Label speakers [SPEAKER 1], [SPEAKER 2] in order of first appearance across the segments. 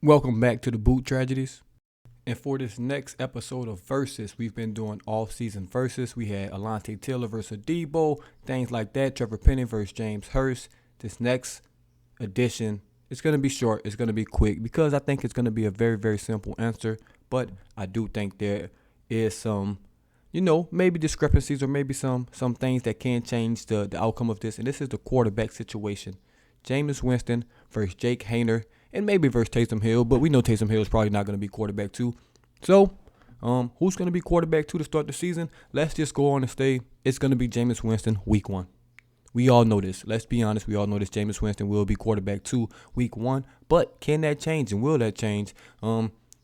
[SPEAKER 1] Welcome back to the Boot Tragedies. And for this next episode of Versus, we've been doing off-season Versus. We had Alante Taylor versus Debo, things like that. Trevor Penning versus James Hurst. This next edition, it's going to be short. It's going to be quick because I think it's going to be a very, very simple answer. But I do think there is some, maybe discrepancies or maybe some things that can change the outcome of this. And this is the quarterback situation. Jameis Winston versus Jake Haener. And maybe versus Taysom Hill, but we know Taysom Hill is probably not going to be quarterback 2. So, who's going to be quarterback 2 to start the season? Let's just go on and say it's going to be Jameis Winston week 1. We all know this. Let's be honest. We all know this. Jameis Winston will be quarterback 2 week 1. But can that change and will that change?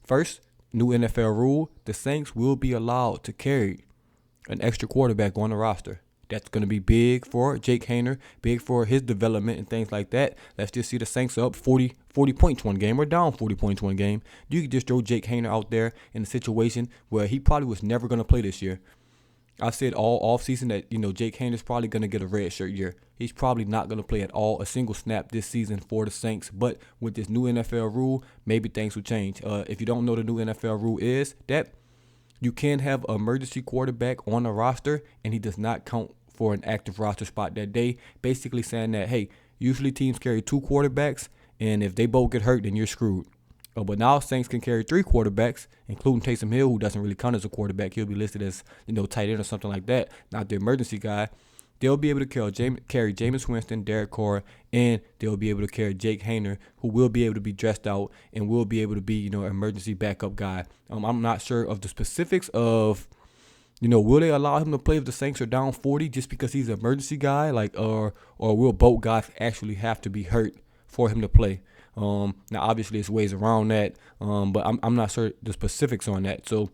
[SPEAKER 1] First, new NFL rule, the Saints will be allowed to carry an extra quarterback on the roster. That's going to be big for Jake Haener, big for his development and things like that. Let's just see the Saints up 40 points one game or down 40 points one game. You could just throw Jake Haener out there in a situation where he probably was never going to play this year. I said all offseason that, Jake Haener's probably going to get a red shirt year. He's probably not going to play at all, a single snap this season for the Saints. But with this new NFL rule, maybe things will change. If you don't know, the new NFL rule is that you can have an emergency quarterback on the roster and he does not count for an active roster spot that day, basically saying that, hey, usually teams carry 2 quarterbacks, and if they both get hurt, then you're screwed. But now Saints can carry 3 quarterbacks, including Taysom Hill, who doesn't really count as a quarterback. He'll be listed as, tight end or something like that, not the emergency guy. They'll be able to carry Jameis Winston, Derek Carr, and they'll be able to carry Jake Haener, who will be able to be dressed out and will be able to be, an emergency backup guy. I'm not sure of the specifics of, will they allow him to play if the Saints are down 40 just because he's an emergency guy, or will both guys actually have to be hurt for him to play? Now, obviously, there's ways around that, but I'm not sure the specifics on that. So,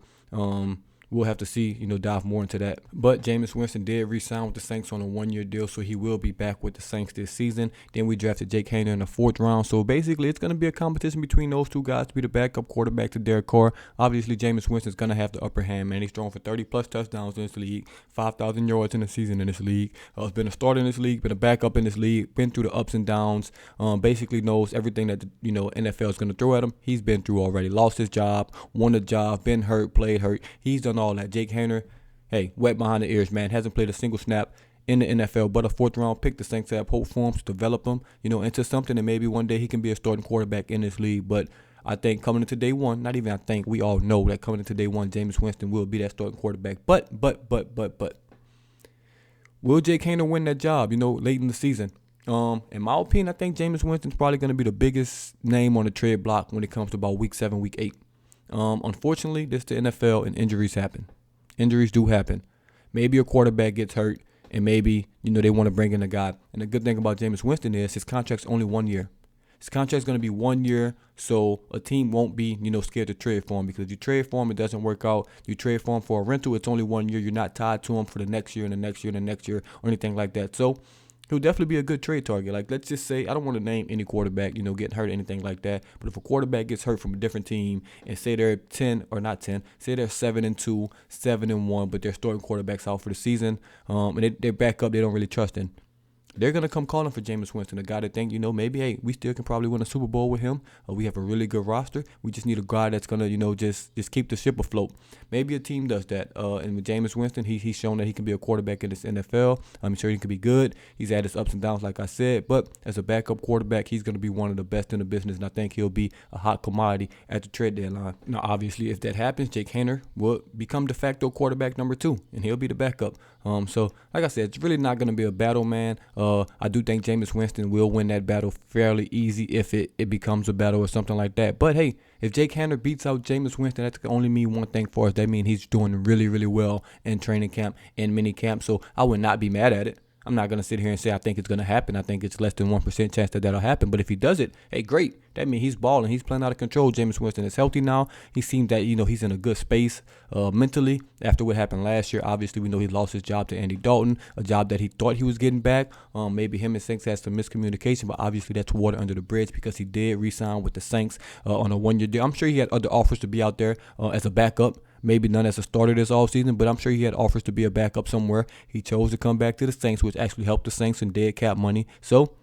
[SPEAKER 1] we'll have to see, dive more into that. But Jameis Winston did re-sign with the Saints on a 1-year deal, so he will be back with the Saints this season. Then we drafted Jake Haener in the 4th round. So basically, it's going to be a competition between those 2 guys to be the backup quarterback to Derek Carr. Obviously, Jameis Winston's going to have the upper hand, man. He's thrown for 30-plus touchdowns in this league, 5,000 yards in the season in this league. He's been a starter in this league, been a backup in this league, been through the ups and downs, basically knows everything that the NFL is going to throw at him. He's been through already. Lost his job, won a job, been hurt, played hurt. He's done all that. Jake Haener, hey, wet behind the ears, man. Hasn't played a single snap in the NFL, but a 4th-round pick. The Saints have hope for him to develop him, into something, and maybe one day he can be a starting quarterback in this league. But I think coming into day 1, not even I think, we all know that coming into day 1, Jameis Winston will be that starting quarterback. But, will Jake Haener win that job, late in the season? In my opinion, I think Jameis Winston's probably going to be the biggest name on the trade block when it comes to about week 7, week 8. Unfortunately, this is the NFL, and injuries happen. Injuries do happen. Maybe a quarterback gets hurt, and maybe, they want to bring in a guy. And the good thing about Jameis Winston is his contract's only 1 year. His contract's going to be 1 year, so a team won't be, scared to trade for him. Because if you trade for him, it doesn't work out. You trade for him for a rental, it's only 1 year. You're not tied to him for the next year and the next year and the next year or anything like that. So he'll definitely be a good trade target. Like, let's just say, I don't want to name any quarterback, getting hurt or anything like that. But if a quarterback gets hurt from a different team and say they're 10 or not 10, say they're 7-2, 7-1, but they're starting quarterbacks out for the season, and they back up, they don't really trust him. They're going to come calling for Jameis Winston, a guy that think, maybe, hey, we still can probably win a Super Bowl with him. We have a really good roster. We just need a guy that's going to, just keep the ship afloat. Maybe a team does that. And with Jameis Winston, he's shown that he can be a quarterback in this NFL. I'm sure he can be good. He's had his ups and downs, like I said. But as a backup quarterback, he's going to be one of the best in the business. And I think he'll be a hot commodity at the trade deadline. Now, obviously, if that happens, Jake Haener will become de facto quarterback number 2. And he'll be the backup. So, like I said, it's really not going to be a battle, man. I do think Jameis Winston will win that battle fairly easy if it becomes a battle or something like that. But, hey, if Jake Haener beats out Jameis Winston, that's going to only mean one thing for us. That means he's doing really, really well in training camp and mini camp. So I would not be mad at it. I'm not going to sit here and say I think it's going to happen. I think it's less than 1% chance that that'll happen. But if he does it, hey, great. That means he's balling. He's playing out of control. Jameis Winston is healthy now. He seems that, he's in a good space mentally after what happened last year. Obviously, we know he lost his job to Andy Dalton, a job that he thought he was getting back. Maybe him and Saints had some miscommunication, but obviously that's water under the bridge because he did re-sign with the Saints on a 1-year deal. I'm sure he had other offers to be out there as a backup. Maybe none as a starter this offseason, but I'm sure he had offers to be a backup somewhere. He chose to come back to the Saints, which actually helped the Saints in dead cap money. So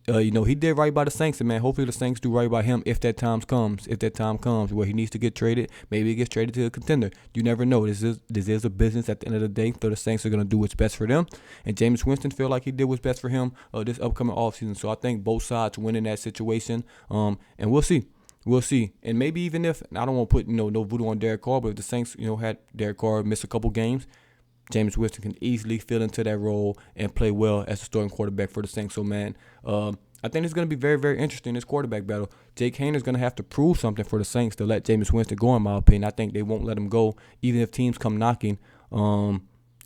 [SPEAKER 1] he did right by the Saints, and man, hopefully the Saints do right by him if that time comes. If that time comes where he needs to get traded, maybe he gets traded to a contender. You never know. This is a business at the end of the day. So the Saints are gonna do what's best for them, and Jameis Winston feel like he did what's best for him this upcoming offseason. So I think both sides win in that situation, and we'll see. We'll see. And maybe even if, I don't want to put no voodoo on Derek Carr, but if the Saints had Derek Carr miss a couple games, Jameis Winston can easily fill into that role and play well as a starting quarterback for the Saints. So, man, I think it's going to be very, very interesting, this quarterback battle. Jake Haener is going to have to prove something for the Saints to let Jameis Winston go, in my opinion. I think they won't let him go, even if teams come knocking.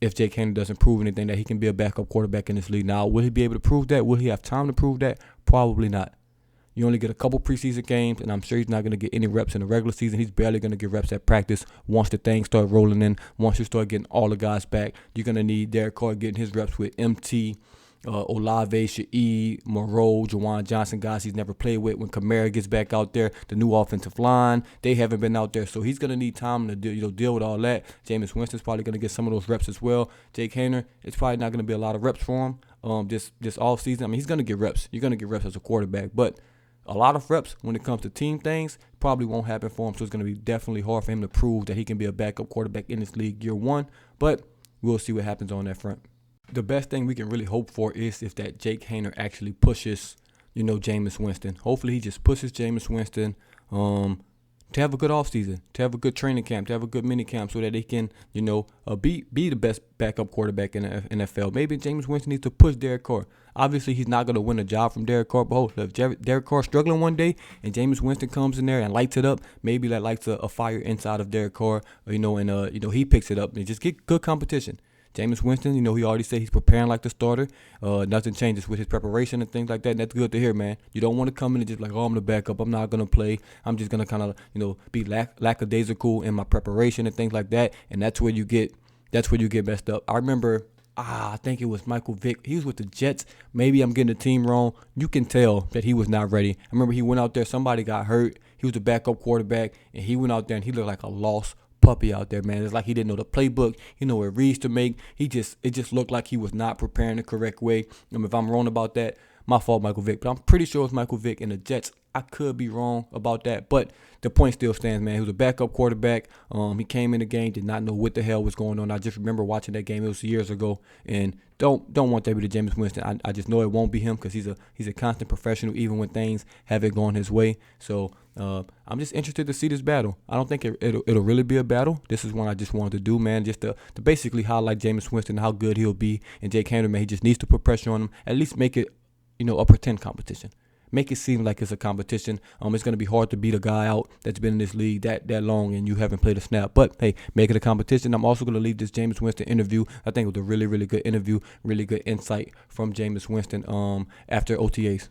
[SPEAKER 1] If Jake Haener doesn't prove anything that he can be a backup quarterback in this league. Now, will he be able to prove that? Will he have time to prove that? Probably not. You only get a couple preseason games, and I'm sure he's not going to get any reps in the regular season. He's barely going to get reps at practice. Once the things start rolling in, once you start getting all the guys back, you're going to need Derek Carr getting his reps with MT, Olave, Shaid, Moreau, Juwan Johnson, guys he's never played with. When Kamara gets back out there, the new offensive line, they haven't been out there. So he's going to need time to deal with all that. Jameis Winston's probably going to get some of those reps as well. Jake Haener, it's probably not going to be a lot of reps for him this offseason. I mean, he's going to get reps. You're going to get reps as a quarterback, but a lot of reps when it comes to team things probably won't happen for him, so it's going to be definitely hard for him to prove that he can be a backup quarterback in this league year one, but we'll see what happens on that front. The best thing we can really hope for is if that Jake Haener actually pushes, Jameis Winston. Hopefully he just pushes Jameis Winston to have a good offseason, to have a good training camp, to have a good mini camp so that he can, be the best backup quarterback in the NFL. Maybe Jameis Winston needs to push Derek Carr. Obviously, he's not going to win a job from Derek Carr, but if Derek Carr's struggling one day and Jameis Winston comes in there and lights it up, maybe that lights a fire inside of Derek Carr, he picks it up and just get good competition. Jameis Winston, he already said he's preparing like the starter. Nothing changes with his preparation and things like that. And that's good to hear, man. You don't want to come in and just like, I'm the backup. I'm not going to play. I'm just going to kind of, be lackadaisical in my preparation and things like that. And that's where you get messed up. I remember, I think it was Michael Vick. He was with the Jets. Maybe I'm getting the team wrong. You can tell that he was not ready. I remember he went out there. Somebody got hurt. He was the backup quarterback. And he went out there and he looked like a lost puppy out there, man. It's like he didn't know the playbook. He know what reads to make. It just looked like he was not preparing the correct way. If I'm wrong about that, my fault, Michael Vick. But I'm pretty sure it was Michael Vick and the Jets. I could be wrong about that, but the point still stands, man. He was a backup quarterback. He came in the game, did not know what the hell was going on. I just remember watching that game. It was years ago, and don't want that to be the Jameis Winston. I just know it won't be him because he's a constant professional, even when things haven't gone his way. So I'm just interested to see this battle. I don't think it'll really be a battle. This is one I just wanted to do, man, just to basically highlight Jameis Winston, how good he'll be, and Jake Haener, man, he just needs to put pressure on him. At least make it, a pretend competition. Make it seem like it's a competition. It's going to be hard to beat a guy out that's been in this league that long and you haven't played a snap. But, hey, make it a competition. I'm also going to leave this Jameis Winston interview. I think it was a really, really good interview, really good insight from Jameis Winston after OTAs.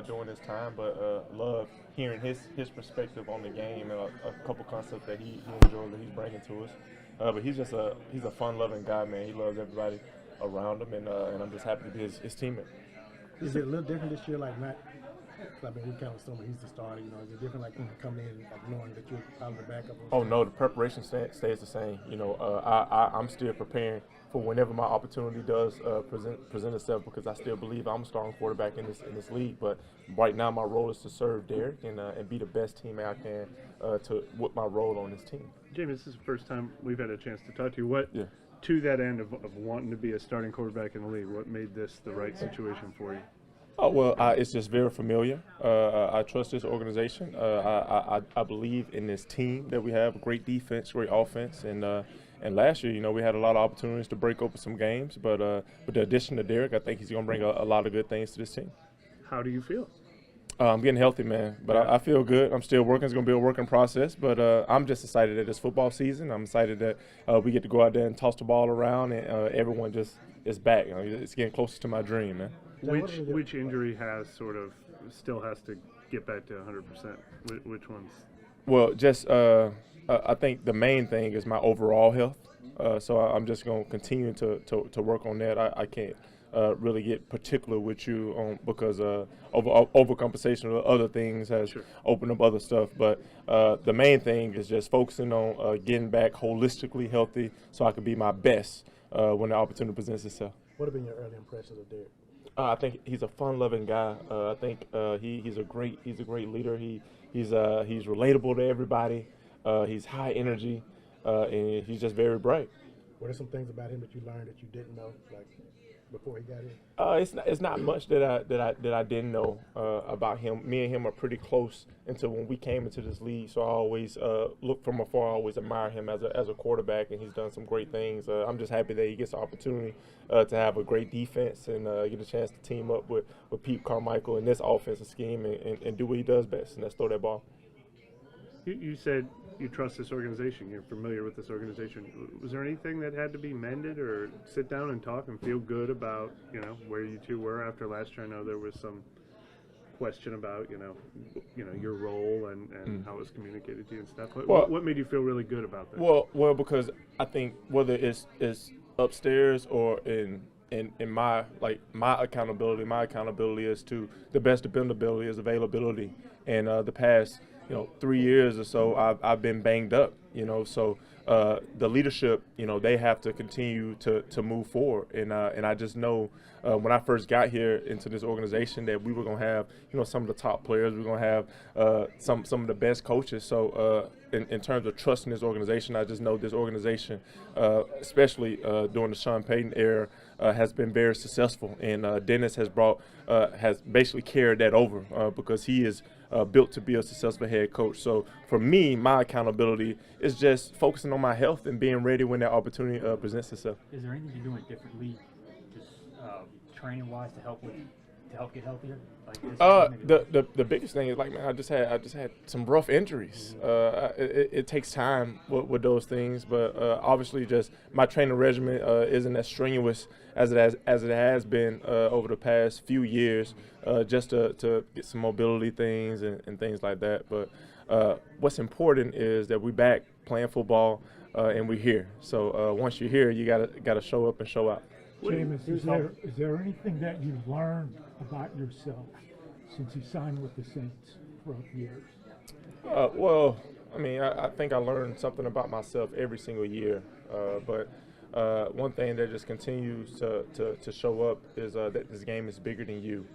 [SPEAKER 2] During this time, but love hearing his perspective on the game and a couple concepts that he enjoys that he's bringing to us. But he's a fun-loving guy, man. He loves everybody around him, and I'm just happy to be his teammate.
[SPEAKER 3] Is it a little different this year, like Matt? I mean, we kind of assume he's the starter. Is it different, like coming in, like knowing that you're probably the backup?
[SPEAKER 2] Oh no, the preparation stays the same. I'm still preparing for whenever my opportunity does present itself, because I still believe I'm a starting quarterback in this league. But right now, my role is to serve Derek and be the best teammate I can with my role on this team.
[SPEAKER 4] James, this is the first time we've had a chance to talk to you. To that end of wanting to be a starting quarterback in the league, what made this the right situation for you?
[SPEAKER 2] Oh, well, it's just very familiar. I trust this organization. I believe in this team that we have, a great defense, great offense. And last year, we had a lot of opportunities to break open some games. But with the addition of Derek, I think he's going to bring a lot of good things to this team.
[SPEAKER 4] How do you feel?
[SPEAKER 2] I'm getting healthy, man, but I feel good. I'm still working. It's going to be a working process, but I'm just excited that it's football season. I'm excited that we get to go out there and toss the ball around, and everyone just is back. It's getting closer to my dream, man.
[SPEAKER 4] Which injury still has to get back to 100%? Which ones?
[SPEAKER 2] Well, just I think the main thing is my overall health. So I'm just going to continue to work on that. I can't really get particular with you on because overcompensation of other things has opened up other stuff. But the main thing is just focusing on getting back holistically healthy so I can be my best when the opportunity presents itself.
[SPEAKER 3] What have been your early impressions of Derek?
[SPEAKER 2] I think he's a fun-loving guy. I think he's a great leader. He's relatable to everybody. He's high energy, and he's just very bright.
[SPEAKER 3] What are some things about him that you learned that you didn't know, like before he got here?
[SPEAKER 2] It's not much that I didn't know about him. Me and him are pretty close until when we came into this league. So I always look from afar. I always admire him as a quarterback, and he's done some great things. I'm just happy that he gets the opportunity to have a great defense and get a chance to team up with Pete Carmichael in this offensive scheme and do what he does best, and that's throw that ball.
[SPEAKER 4] You said you trust this organization. You're familiar with this organization. Was there anything that had to be mended, or sit down and talk and feel good about, where you two were after last year? I know there was some question about, your role and how it was communicated to you and stuff. What made you feel really good about that?
[SPEAKER 2] Well, because I think whether it's upstairs or in my accountability is to the best dependability is availability, and the past 3 years or so, I've been banged up, so the leadership, they have to continue to move forward. And I just know when I first got here into this organization that we were going to have, some of the top players, we're going to have some of the best coaches. So in terms of trusting this organization, I just know this organization, especially during the Sean Payton era, has been very successful. And Dennis has basically carried that over because he is built to be a successful head coach. So for me, my accountability is just focusing on my health and being ready when that opportunity presents itself.
[SPEAKER 5] Is there anything you're doing differently, just training-wise, to help get healthier?
[SPEAKER 2] The biggest thing is, man, I just had some rough injuries. It takes time with those things, but obviously just my training regimen isn't as strenuous as it has been over the past few years, just to get some mobility things and things like that. But what's important is that we're back playing football and we're here. So once you're here, you gotta show up and show out.
[SPEAKER 6] Jameis, is there anything that you've learned about yourself since you signed with the Saints throughout the years?
[SPEAKER 2] Well, I mean, I think I learned something about myself every single year. But one thing that just continues to show up is that this game is bigger than you.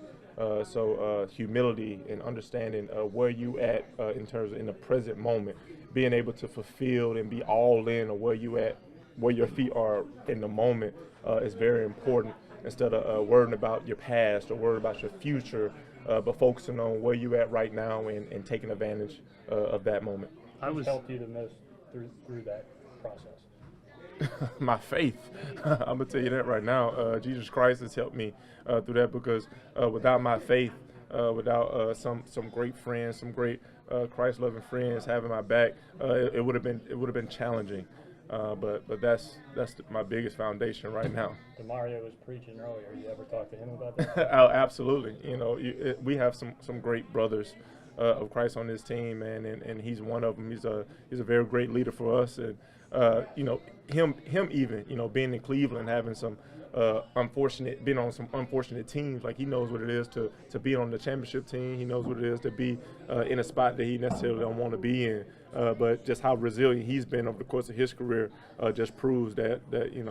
[SPEAKER 2] So humility and understanding where you at in terms of in the present moment, being able to fulfill and be all in on where you at, where your feet are in the moment is very important, instead of worrying about your past or worrying about your future, but focusing on where you at right now and taking advantage of that moment.
[SPEAKER 7] What helped you the most through that process?
[SPEAKER 2] My faith. I'm going to tell you that right now. Jesus Christ has helped me through that, because without my faith, without some great friends, some great Christ-loving friends having my back, it would have been challenging. But that's my biggest foundation right now.
[SPEAKER 7] Mario was preaching earlier. You ever talk to him about that?
[SPEAKER 2] Oh, absolutely. We have some great brothers of Christ on this team, man, and he's one of them. He's a very great leader for us, and him even being in Cleveland, having some being on some unfortunate teams, like he knows what it is to be on the championship team. He knows what it is to be in a spot that he necessarily don't want to be in. But just how resilient he's been over the course of his career just proves that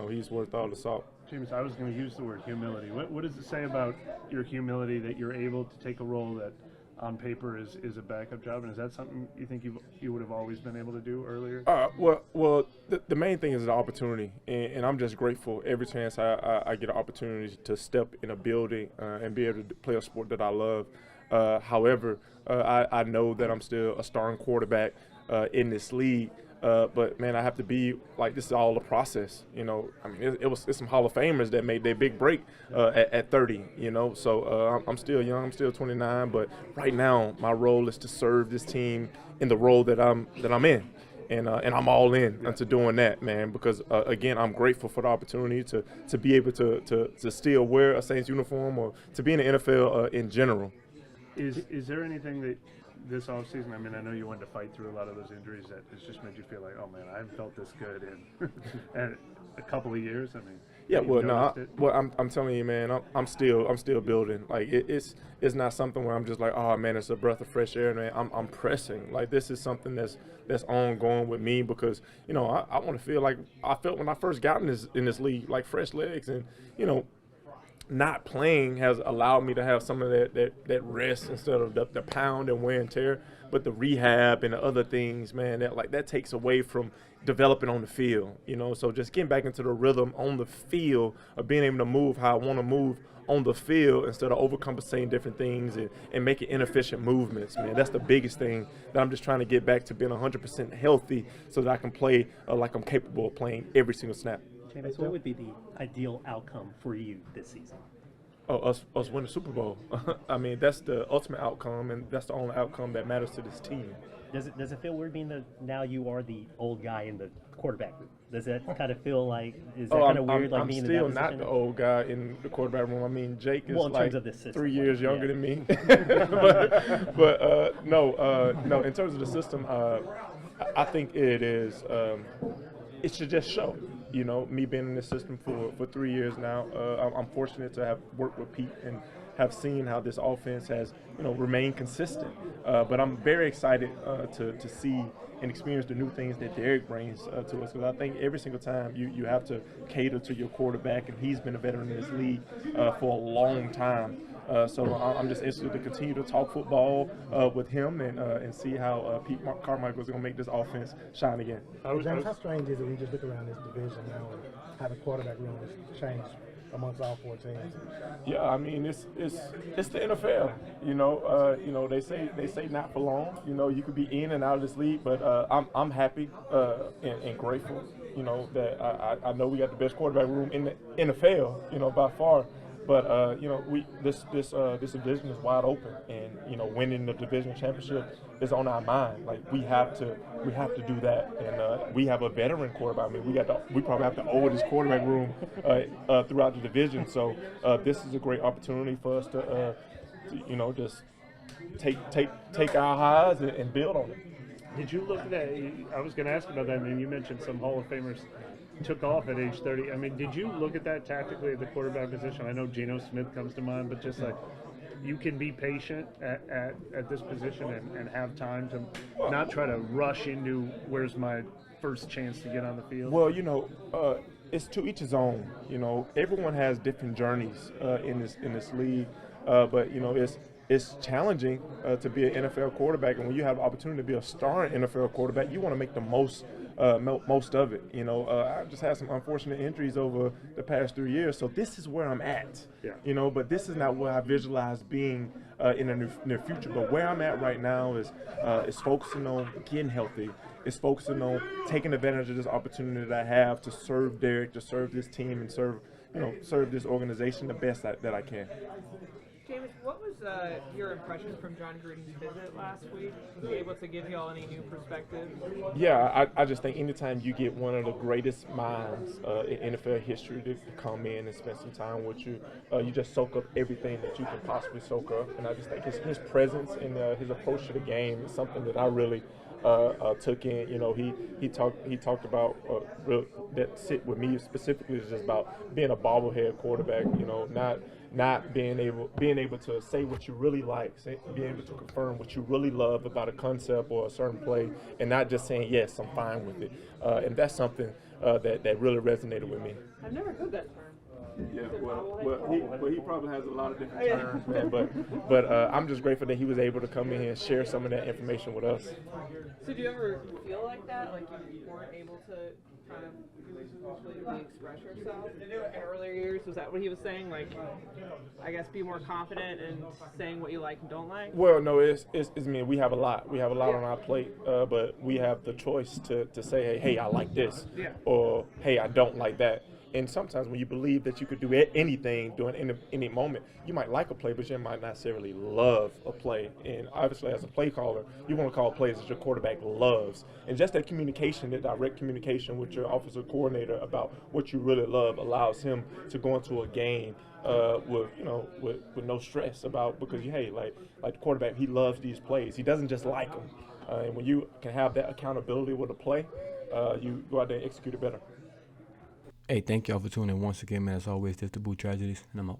[SPEAKER 2] he's worth all the salt.
[SPEAKER 4] James, I was going to use the word humility. What does it say about your humility that you're able to take a role that on paper is a backup job, and is that something you think you would have always been able to do earlier?
[SPEAKER 2] Well, the main thing is the opportunity, and I'm just grateful every chance I get an opportunity to step in a building and be able to play a sport that I love. However, I know that I'm still a starting quarterback in this league. But man, I have to be like, this is all a process. I mean, it's some Hall of Famers that made their big break at 30. So I'm still young. I'm still 29. But right now, my role is to serve this team in the role that I'm in, and I'm all in into doing that, man. Because again, I'm grateful for the opportunity to be able to still wear a Saints uniform or to be in the NFL in general.
[SPEAKER 4] Is there anything that this offseason, I mean, I know you wanted to fight through a lot of those injuries that has just made you feel like, oh man, I haven't felt this good in a couple of years. I mean,
[SPEAKER 2] yeah, I'm telling you, man, I'm still building. Like it's not something where I'm just like, oh man, it's a breath of fresh air, man. I'm pressing. Like this is something that's ongoing with me, because I want to feel like I felt when I first got in this league, like fresh legs, and not playing has allowed me to have some of that rest instead of the pound and wear and tear. But the rehab and the other things, man, that takes away from developing on the field, So just getting back into the rhythm on the field of being able to move how I want to move on the field instead of overcompensating different things and making inefficient movements, man. That's the biggest thing that I'm just trying to get back to being 100% healthy so that I can play like I'm capable of playing every single snap.
[SPEAKER 8] Jameis, what would be the ideal outcome for you this season?
[SPEAKER 2] Oh, us win the Super Bowl. I mean, that's the ultimate outcome, and that's the only outcome that matters to this team.
[SPEAKER 8] Does it feel weird being that now you are the old guy in the quarterback room? Does that kind of feel like, is that kind of weird, like being in that position?
[SPEAKER 2] I'm still not the old guy in the quarterback room. I mean, Jake is
[SPEAKER 8] in
[SPEAKER 2] like
[SPEAKER 8] terms of this system,
[SPEAKER 2] 3 years younger than me. but no, in terms of the system, I think it is, it should just show. Me being in this system for 3 years now, I'm fortunate to have worked with Pete and have seen how this offense has, remained consistent. But I'm very excited to see and experience the new things that Derek brings to us. Because I think every single time you have to cater to your quarterback, and he's been a veteran in this league for a long time. So I'm just interested to continue to talk football with him and see how Pete Carmichael is going to make this offense shine again.
[SPEAKER 3] James, how strange is it when you just look around this division now and how the quarterback room has changed amongst all 4 teams?
[SPEAKER 2] Yeah, I mean it's the NFL. They say not for long. You could be in and out of this league, but I'm happy and grateful. That I know we got the best quarterback room in the NFL. By far. But this division is wide open, and winning the division championship is on our mind. Like we have to do that, and we have a veteran quarterback. I mean, we probably have the oldest quarterback room throughout the division. So this is a great opportunity for us to just take our highs and build on it.
[SPEAKER 4] Did you look at that? I was going to ask about that, and you mentioned some Hall of Famers took off at age 30. I mean, did you look at that tactically at the quarterback position? I know Geno Smith comes to mind, but just like you can be patient at this position and have time to not try to rush into where's my first chance to get on the field?
[SPEAKER 2] Well, it's to each his own. Everyone has different journeys in this league, but it's challenging to be an NFL quarterback, and when you have the opportunity to be a starring NFL quarterback, you want to make the most of it. I just had some unfortunate injuries over the past 3 years, so this is where I'm at.
[SPEAKER 4] Yeah.
[SPEAKER 2] But this is not where I visualize being in the near future. But where I'm at right now is focusing on getting healthy. It's focusing on taking advantage of this opportunity that I have to serve Derek, to serve this team, and serve this organization the best that I can.
[SPEAKER 9] Jameis, what was your impression from John Gruden's visit last week? Was he able to give you all any new perspective?
[SPEAKER 2] Yeah, I just think anytime you get one of the greatest minds in NFL history to come in and spend some time with you, you just soak up everything that you can possibly soak up. And I just think his presence and his approach to the game is something that I really took in. He talked about that sit with me specifically is just about being a bobblehead quarterback. Not being able to say what you really like, being able to confirm what you really love about a concept or a certain play, and not just saying yes, I'm fine with it. And that's something that really resonated with me.
[SPEAKER 9] I've never heard that term.
[SPEAKER 2] Yeah, well, he probably has a lot of different terms, man. But I'm just grateful that he was able to come in here and share some of that information with us.
[SPEAKER 9] So do you ever feel like that, like you weren't able to kind of completely express yourself in earlier years? Was that what he was saying? Like, I guess be more confident in saying what you like and don't like?
[SPEAKER 2] Well, no, it's me. We have a lot. We have a lot on our plate, but we have the choice to say, hey, I like this, or hey, I don't like that. And sometimes when you believe that you could do anything during any moment, you might like a play, but you might not necessarily love a play. And obviously, as a play caller, you want to call plays that your quarterback loves. And just that communication, that direct communication with your offensive coordinator about what you really love, allows him to go into a game with no stress about, because like the quarterback, he loves these plays. He doesn't just like them. And when you can have that accountability with a play, you go out there and execute it better.
[SPEAKER 1] Hey, thank y'all for tuning in once again, man. As always, this is the Boo Tragedies, and I'm out.